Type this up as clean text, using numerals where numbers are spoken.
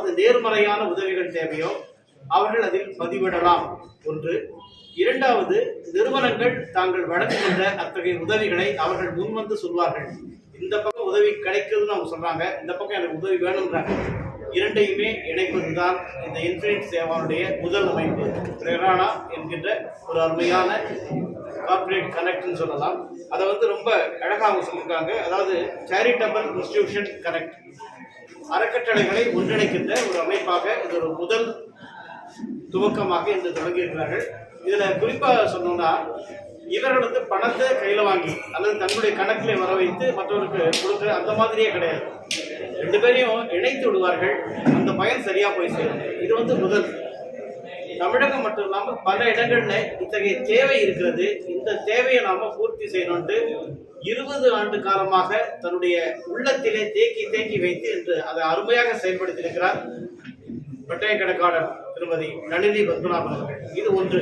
யாருக்காவது நேர்மறையான உதவிகள் தேவையோ அவர்கள் அதில் பதிவிடலாம். ஒன்று. இரண்டாவது, நிறுவனங்கள் தாங்கள் வழங்குகின்ற அத்தகைய உதவிகளை அவர்கள் முன்வந்து சொல்வார்கள். இந்த பக்கம் உதவி கிடைக்குதுன்னு அவங்க சொல்றாங்க, இந்த பக்கம் எனக்கு உதவி வேணும்ன்றாங்க. இரண்டையுமே இணைப்பதுதான் இந்த இன்ஃபினிட் சேவாவுடைய முதல் அமைப்பு. பிரேரானா என்கின்ற ஒரு அருமையான கார்ப்பரேட் கனெக்ட்னு சொல்லலாம். அதை ரொம்ப அழகாக சொல்லியிருக்காங்க. அதாவது சேரிட்டபிள் இன்ஸ்டிடியூஷன் கனெக்ட், அறக்கட்டளைகளை ஒன்றிணைக்கின்ற ஒரு அமைப்பாக இது ஒரு முதல் துவக்கமாக இன்று தொடங்கியிருக்கிறார்கள். இதுல குறிப்பா சொன்னோம்னா, இவர்கள் பணத்தை கையில வாங்கி அல்லது தங்களுடைய கணக்கில் வர வைத்து மற்றவருக்கு கொடுக்குற அந்த மாதிரியே கிடையாது. ரெண்டு பேரையும் இணைத்து விடுவார்கள், அந்த பயன் சரியா போய் சேரும். இது முதல். தமிழகம் மட்டும் இல்லாமல் பல இடங்கள்ல இத்தகைய தேவை இருக்கிறது. இந்த தேவையை நாம பூர்த்தி செய்யணும்ட்டு 20 ஆண்டு காலமாக தன்னுடைய உள்ளத்திலே தேக்கி வைத்து என்று அதை அருமையாக செயல்படுத்தியிருக்கிறார் பட்டய கணக்காளர் திருமதி நளினி பத்மநாபன் அவர்கள். இது ஒன்று.